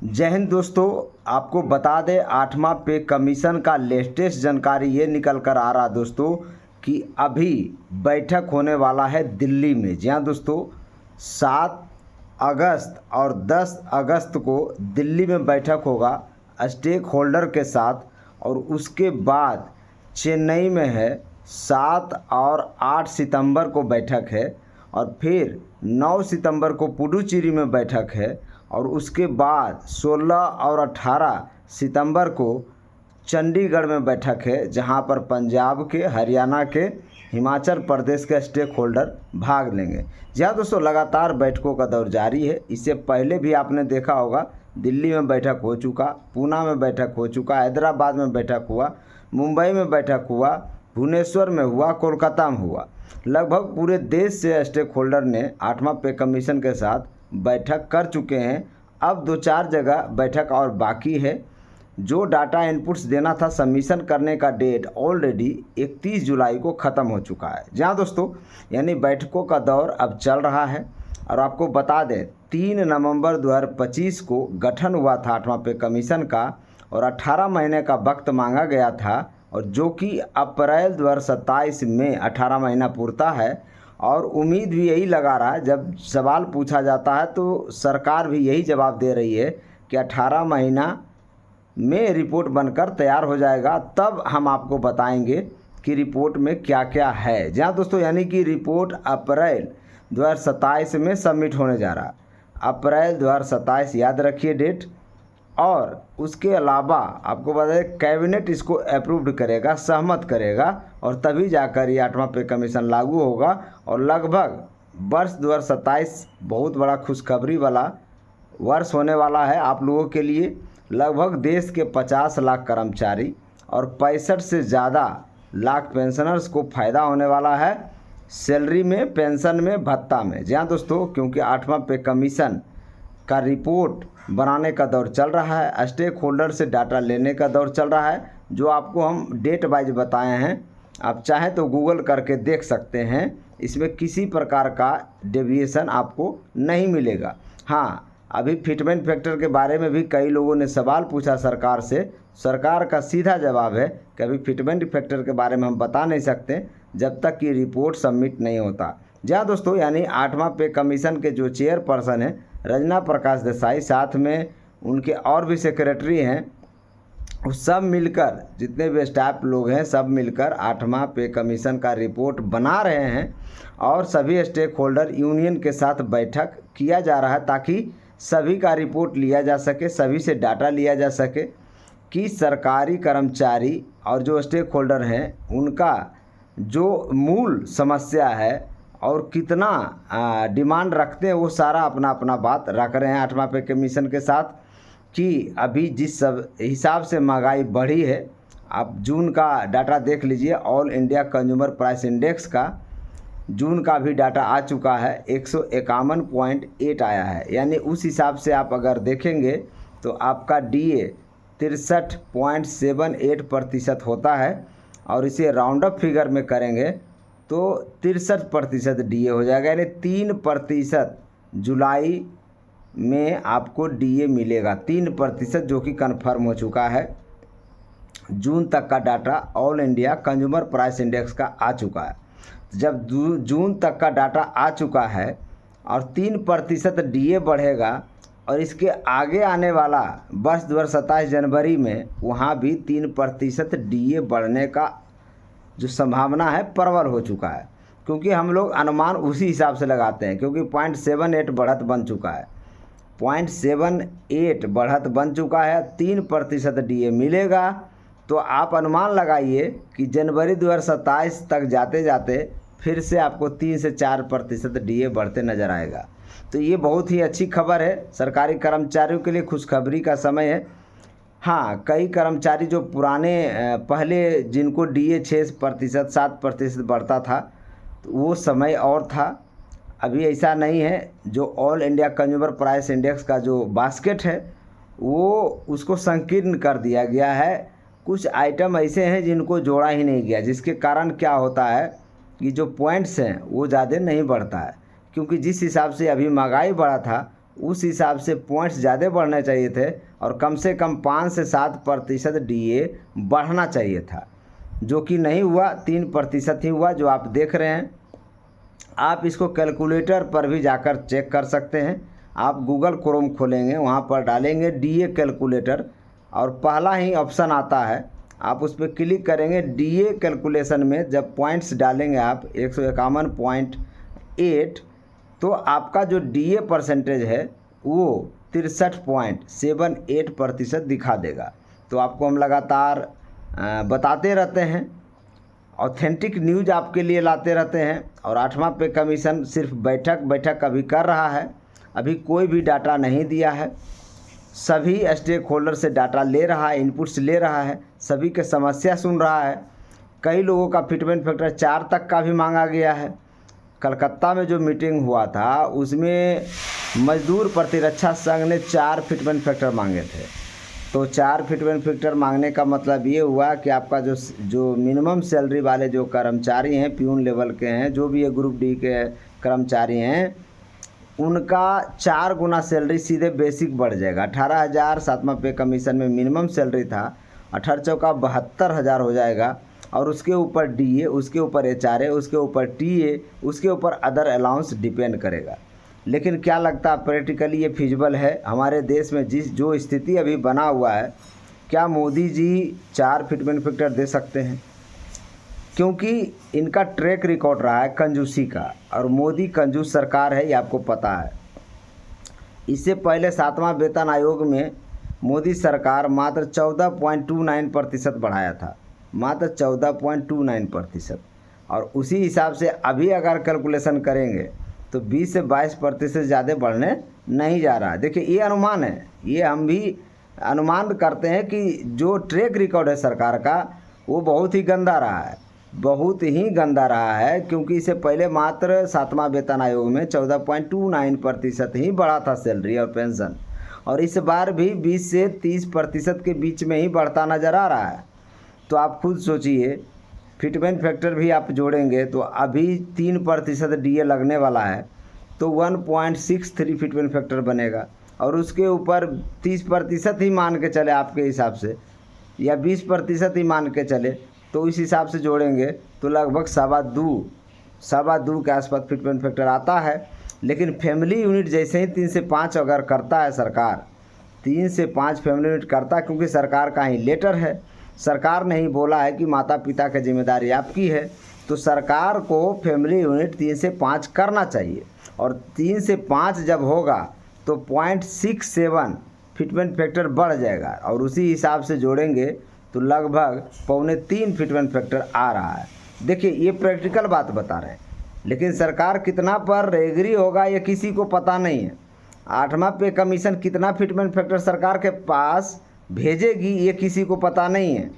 जय हिंद दोस्तों। आपको बता दें 8वां पे कमीशन का लेटेस्ट जानकारी ये निकल कर आ रहा दोस्तों कि अभी बैठक होने वाला है दिल्ली में। जी हाँ दोस्तों, 7 अगस्त और 10 अगस्त को दिल्ली में बैठक होगा स्टेक होल्डर के साथ, और उसके बाद चेन्नई में है 7 और 8 सितंबर को बैठक है, और फिर 9 सितंबर को पुडुचेरी में बैठक है, और उसके बाद 16 और 18 सितंबर को चंडीगढ़ में बैठक है, जहां पर पंजाब के, हरियाणा के, हिमाचल प्रदेश के स्टेक होल्डर भाग लेंगे। जी हाँ दोस्तों, लगातार बैठकों का दौर जारी है। इससे पहले भी आपने देखा होगा दिल्ली में बैठक हो चुका, पूना में बैठक हो चुका, हैदराबाद में बैठक हुआ, मुंबई में बैठक हुआ, भुवनेश्वर में हुआ, कोलकाता में हुआ। लगभग पूरे देश से स्टेक होल्डर ने 8वां पे कमीशन के साथ बैठक कर चुके हैं। अब 2-4 जगह बैठक और बाकी है। जो डाटा इनपुट्स देना था, सबमिशन करने का डेट ऑलरेडी 31 जुलाई को ख़त्म हो चुका है। जहाँ दोस्तों यानी बैठकों का दौर अब चल रहा है। और आपको बता दें 3 नवंबर 2025 को गठन हुआ था 8वां पे कमीशन का, और 18 महीने का वक्त मांगा गया था, और जो कि अप्रैल 2027 में 18 महीना पूरता है। और उम्मीद भी यही लगा रहा है, जब सवाल पूछा जाता है तो सरकार भी यही जवाब दे रही है कि 18 महीना में रिपोर्ट बनकर तैयार हो जाएगा, तब हम आपको बताएंगे कि रिपोर्ट में क्या क्या है। जहाँ दोस्तों यानी कि रिपोर्ट अप्रैल 2027 में सबमिट होने जा रहा है। अप्रैल 2027 याद रखिए डेट। और उसके अलावा आपको बता दें कैबिनेट इसको अप्रूव्ड करेगा, सहमत करेगा, और तभी जाकर ये 8वां पे कमीशन लागू होगा। और लगभग वर्ष 2027 बहुत बड़ा खुशखबरी वाला वर्ष होने वाला है आप लोगों के लिए। लगभग देश के 50 लाख कर्मचारी और 65 से ज़्यादा लाख पेंशनर्स को फ़ायदा होने वाला है, सैलरी में, पेंशन में, भत्ता में। जी हाँ दोस्तों, क्योंकि 8वां पे कमीशन का रिपोर्ट बनाने का दौर चल रहा है, स्टेक होल्डर से डाटा लेने का दौर चल रहा है, जो आपको हम डेट वाइज बताए हैं। आप चाहें तो गूगल करके देख सकते हैं, इसमें किसी प्रकार का डेविएशन आपको नहीं मिलेगा। हाँ, अभी फिटमेंट फैक्टर के बारे में भी कई लोगों ने सवाल पूछा सरकार से। सरकार का सीधा जवाब है कि अभी फिटमेंट फैक्टर के बारे में हम बता नहीं सकते जब तक कि रिपोर्ट सबमिट नहीं होता। जहाँ दोस्तों यानी 8वां पे कमीशन के जो चेयरपर्सन हैं रजना प्रकाश देसाई, साथ में उनके और भी सेक्रेटरी हैं, वो सब मिलकर, जितने भी स्टाफ लोग हैं सब मिलकर 8वां पे कमीशन का रिपोर्ट बना रहे हैं। और सभी स्टेक होल्डर यूनियन के साथ बैठक किया जा रहा है ताकि सभी का रिपोर्ट लिया जा सके, सभी से डाटा लिया जा सके कि सरकारी कर्मचारी और जो स्टेक होल्डर हैं उनका जो मूल समस्या है और कितना डिमांड रखते हैं, वो सारा अपना अपना बात रख रहे हैं 8वां पे कमीशन के साथ। कि अभी जिस सब हिसाब से महंगाई बढ़ी है, आप जून का डाटा देख लीजिए, all India consumer price index का जून का भी डाटा आ चुका है, 151.8 आया है। यानी उस हिसाब से आप अगर देखेंगे तो आपका DA 63.78% होता है, और इसे राउंड अप फिगर में करेंगे तो 63% DA हो जाएगा। यानी 3% जुलाई में आपको DA मिलेगा, 3%, जो कि कन्फर्म हो चुका है। जून तक का data all India consumer price index का आ चुका है। जब जून तक का डाटा आ चुका है और 3% DA बढ़ेगा, और इसके आगे आने वाला वर्ष 2027 जनवरी में वहाँ भी 3% DA बढ़ने का जो संभावना है प्रबल हो चुका है। क्योंकि हम लोग अनुमान उसी हिसाब से लगाते हैं, क्योंकि 0.78 बढ़त बन चुका है, 0.78 बढ़त बन चुका है, 3% DA मिलेगा। तो आप अनुमान लगाइए कि जनवरी 2027 तक जाते जाते फिर से आपको 3 से 4% DA बढ़ते नज़र आएगा। तो ये बहुत ही अच्छी खबर है, सरकारी कर्मचारियों के लिए खुशखबरी का समय है। हाँ, कई कर्मचारी जो पुराने पहले जिनको DA 6%, 7% बढ़ता था, तो वो समय और था। अभी ऐसा नहीं है। जो all India consumer price index का जो बास्केट है वो उसको संकीर्ण कर दिया गया है। कुछ आइटम ऐसे हैं जिनको जोड़ा ही नहीं गया, जिसके कारण क्या होता है कि जो पॉइंट्स हैं वो ज़्यादा नहीं बढ़ता है। क्योंकि जिस हिसाब से अभी महंगाई बढ़ा था उस हिसाब से पॉइंट्स ज़्यादा बढ़ने चाहिए थे और कम से कम 5 से 7% DA बढ़ना चाहिए था, जो कि नहीं हुआ, 3% ही हुआ जो आप देख रहे हैं। आप इसको कैलकुलेटर पर भी जाकर चेक कर सकते हैं। आप गूगल क्रोम खोलेंगे, वहाँ पर डालेंगे DA कैलकुलेटर और पहला ही ऑप्शन आता है, आप उस पर क्लिक करेंगे। DA कैलकुलेशन में जब पॉइंट्स डालेंगे आप 151.8, तो आपका जो DA परसेंटेज है वो 63.78% दिखा देगा। तो आपको हम लगातार बताते रहते हैं, ऑथेंटिक न्यूज़ आपके लिए लाते रहते हैं। और 8वां पे कमीशन सिर्फ बैठक अभी कर रहा है, अभी कोई भी डाटा नहीं दिया है। सभी स्टेक होल्डर से डाटा ले रहा है, इनपुट्स ले रहा है, सभी के समस्या सुन रहा है। कई लोगों का फिटमेंट फैक्टर 4 तक का भी मांगा गया है। कलकत्ता में जो मीटिंग हुआ था उसमें मजदूर प्रतिरक्षा संघ ने 4 फिटमेंट फैक्टर मांगे थे। तो 4 फिटमेंट फैक्टर मांगने का मतलब ये हुआ कि आपका जो मिनिमम सैलरी वाले जो कर्मचारी हैं, प्यून लेवल के हैं, जो भी ये ग्रुप डी के कर्मचारी हैं, उनका 4 गुना सैलरी सीधे बेसिक बढ़ जाएगा। 18,000 7वां पे कमीशन में मिनिमम सैलरी था, 18 चौका 72,000 हो जाएगा। और उसके ऊपर DA, उसके ऊपर HRA, उसके ऊपर TA, उसके ऊपर अदर अलाउंस डिपेंड करेगा। लेकिन क्या लगता है प्रैक्टिकली ये फिजिबल है हमारे देश में? जो स्थिति अभी बना हुआ है, क्या मोदी जी 4 फिटमेंट फैक्टर दे सकते हैं? क्योंकि इनका ट्रैक रिकॉर्ड रहा है कंजूसी का, और मोदी कंजूस सरकार है, ये आपको पता है। इससे पहले 7वां वेतन आयोग में मोदी सरकार मात्र 14.29% बढ़ाया था, मात्र 14.29%। और उसी हिसाब से अभी अगर कैलकुलेशन करेंगे तो 20 से 22% ज़्यादा बढ़ने नहीं जा रहा है। देखिए ये अनुमान है, ये हम भी अनुमान करते हैं कि जो ट्रैक रिकॉर्ड है सरकार का वो बहुत ही गंदा रहा है, बहुत ही गंदा रहा है। क्योंकि इससे पहले मात्र 7वां वेतन आयोग में 14.29% ही बढ़ा था सैलरी और पेंशन, और इस बार भी 20 से 30% के बीच में ही बढ़ता नज़र आ रहा है। तो आप खुद सोचिए, फिटमेंट फैक्टर भी आप जोड़ेंगे तो अभी 3% DA लगने वाला है, तो 1.63 फिटमेंट फैक्टर बनेगा। और उसके ऊपर 30% ही मान के चले आपके हिसाब से, या 20% ही मान के चले, तो इस हिसाब से जोड़ेंगे तो लगभग 2.25 के आसपास फिटमेंट फैक्टर आता है। लेकिन फैमिली यूनिट जैसे ही 3 से 5 अगर करता है सरकार, 3 से 5 फैमिली यूनिट करता है, क्योंकि सरकार का ही लेटर है, सरकार ने ही बोला है कि माता पिता की जिम्मेदारी आपकी है, तो सरकार को फैमिली यूनिट 3 से 5 करना चाहिए। और 3 से 5 जब होगा तो 0.67 फिटमेंट फैक्टर बढ़ जाएगा, और उसी हिसाब से जोड़ेंगे तो लगभग 2.25 फिटमेंट फैक्टर आ रहा है। देखिए ये प्रैक्टिकल बात बता रहे हैं, लेकिन सरकार कितना पर एग्री होगा ये किसी को पता नहीं है। 8वां पे कमीशन कितना फिटमेंट फैक्टर सरकार के पास भेजेगी ये किसी को पता नहीं है।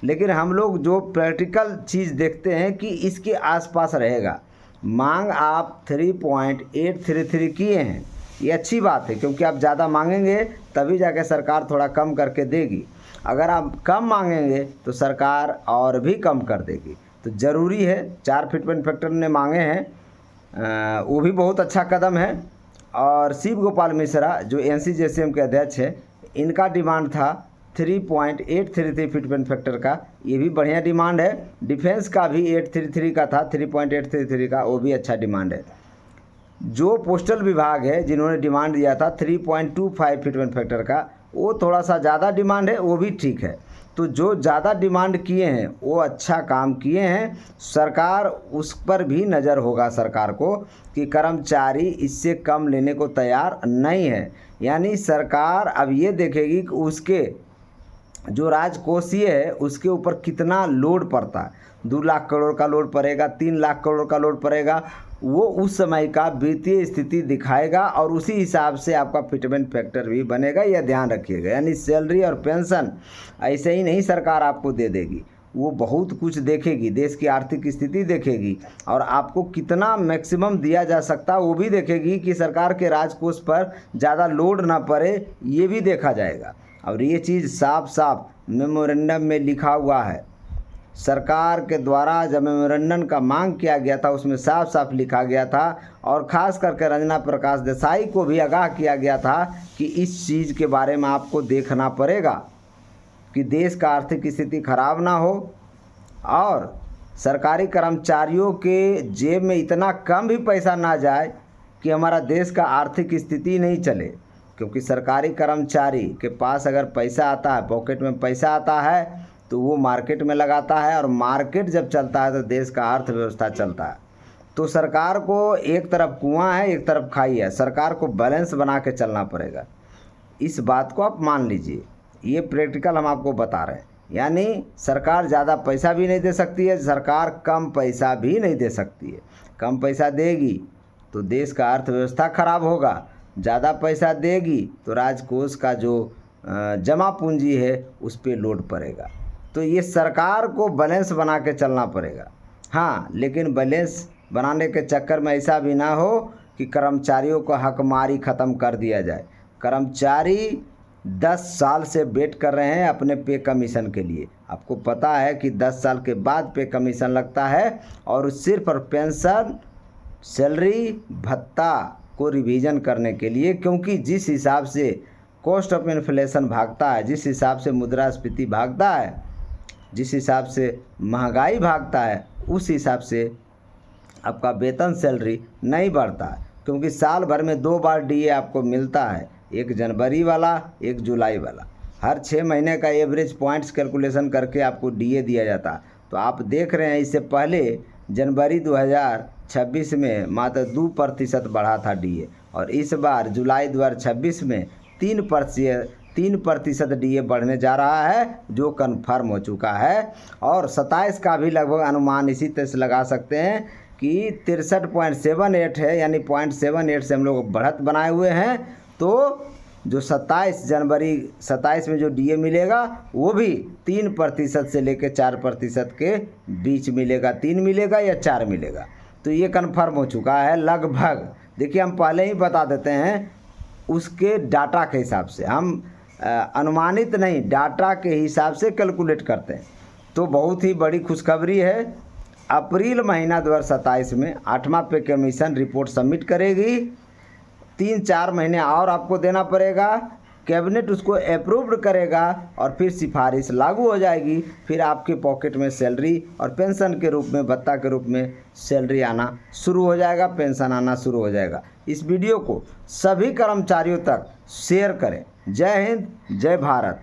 लेकिन हम लोग जो प्रैक्टिकल चीज़ देखते हैं कि इसके आसपास रहेगा। मांग आप 3.833 किए हैं, ये अच्छी बात है, क्योंकि आप ज़्यादा मांगेंगे तभी जाके सरकार थोड़ा कम करके देगी। अगर आप कम मांगेंगे तो सरकार और भी कम कर देगी। तो ज़रूरी है, 4 फिटमेंट फैक्टर ने मांगे हैं, वो भी बहुत अच्छा कदम है। और शिव गोपाल मिश्रा जो NCJCM के अध्यक्ष हैं, इनका डिमांड था 3.833 फिटमेंट फैक्टर का, ये भी बढ़िया डिमांड है। डिफेंस का भी 833 का था, 3.833 का, वो भी अच्छा डिमांड है। जो पोस्टल विभाग है जिन्होंने डिमांड दिया था 3.25 फिटमेंट फैक्टर का, वो थोड़ा सा ज़्यादा डिमांड है, वो भी ठीक है। तो जो ज़्यादा डिमांड किए हैं वो अच्छा काम किए हैं, सरकार उस पर भी नज़र होगा सरकार को कि कर्मचारी इससे कम लेने को तैयार नहीं है। यानी सरकार अब ये देखेगी कि उसके जो राजकोषीय है उसके ऊपर कितना लोड पड़ता है। 2 लाख करोड़ का लोड पड़ेगा, 3 लाख करोड़ का लोड पड़ेगा, वो उस समय का वित्तीय स्थिति दिखाएगा, और उसी हिसाब से आपका फिटमेंट फैक्टर भी बनेगा, यह ध्यान रखिएगा। यानी सैलरी और पेंशन ऐसे ही नहीं सरकार आपको दे देगी, वो बहुत कुछ देखेगी, देश की आर्थिक स्थिति देखेगी, और आपको कितना मैक्सिमम दिया जा सकता है वो भी देखेगी कि सरकार के राजकोष पर ज़्यादा लोड ना पड़े, ये भी देखा जाएगा। और ये चीज़ साफ साफ मेमोरेंडम में लिखा हुआ है सरकार के द्वारा जब मेमोरेंडम का मांग किया गया था उसमें साफ साफ लिखा गया था और ख़ास करके रंजना प्रकाश देसाई को भी आगाह किया गया था कि इस चीज़ के बारे में आपको देखना पड़ेगा कि देश का आर्थिक स्थिति खराब ना हो और सरकारी कर्मचारियों के जेब में इतना कम भी पैसा ना जाए कि हमारा देश का आर्थिक स्थिति नहीं चले। क्योंकि सरकारी कर्मचारी के पास अगर पैसा आता है, पॉकेट में पैसा आता है, तो वो मार्केट में लगाता है और मार्केट जब चलता है तो देश का अर्थव्यवस्था चलता है। तो सरकार को एक तरफ कुआं है, एक तरफ खाई है, सरकार को बैलेंस बना के चलना पड़ेगा। इस बात को आप मान लीजिए, ये प्रैक्टिकल हम आपको बता रहे हैं। यानी सरकार ज़्यादा पैसा भी नहीं दे सकती है, सरकार कम पैसा भी नहीं दे सकती है। कम पैसा देगी तो देश का अर्थव्यवस्था खराब होगा, ज़्यादा पैसा देगी तो राजकोष का जो जमा पूंजी है उस पर लोड पड़ेगा। तो ये सरकार को बैलेंस बना के चलना पड़ेगा। हाँ, लेकिन बैलेंस बनाने के चक्कर में ऐसा भी ना हो कि कर्मचारियों को हकमारी ख़त्म कर दिया जाए। कर्मचारी 10 साल से वेट कर रहे हैं अपने पे कमीशन के लिए। आपको पता है कि 10 साल के बाद पे कमीशन लगता है और सिर्फ और पेंशन, सैलरी, भत्ता को रिवीजन करने के लिए। क्योंकि जिस हिसाब से कॉस्ट ऑफ इन्फ्लेशन भागता है, जिस हिसाब से मुद्रास्फीति भागता है, जिस हिसाब से महंगाई भागता है, उस हिसाब से आपका वेतन सैलरी नहीं बढ़ता है। क्योंकि साल भर में 2 बार डीए आपको मिलता है, एक जनवरी वाला, एक जुलाई वाला। हर 6 महीने का एवरेज पॉइंट्स कैलकुलेशन करके आपको डीए दिया जाता है। तो आप देख रहे हैं, इससे पहले जनवरी 2026 में मात्र 2% बढ़ा था डीए और इस बार जुलाई 2026 में 3% डीए बढ़ने जा रहा है, जो कन्फर्म हो चुका है। और 27 का भी लगभग अनुमान इसी तरह से लगा सकते हैं कि 63.78 है, यानी 0.78 से हम लोग बढ़त बनाए हुए हैं। तो जो 27 जनवरी 27 में जो डीए मिलेगा वो भी 3% से लेकर 4% के बीच मिलेगा। 3 मिलेगा या 4 मिलेगा, तो ये कन्फर्म हो चुका है लगभग। देखिए, हम पहले ही बता देते हैं उसके डाटा के हिसाब से, हम अनुमानित नहीं, डाटा के हिसाब से कैलकुलेट करते हैं। तो बहुत ही बड़ी खुशखबरी है। अप्रैल महीना 2027 में 8वां पे कमीशन रिपोर्ट सबमिट करेगी। 3-4 महीने और आपको देना पड़ेगा, कैबिनेट उसको अप्रूव्ड करेगा और फिर सिफारिश लागू हो जाएगी। फिर आपके पॉकेट में सैलरी और पेंशन के रूप में, भत्ता के रूप में सैलरी आना शुरू हो जाएगा, पेंशन आना शुरू हो जाएगा। इस वीडियो को सभी कर्मचारियों तक शेयर करें। जय हिंद, जय भारत।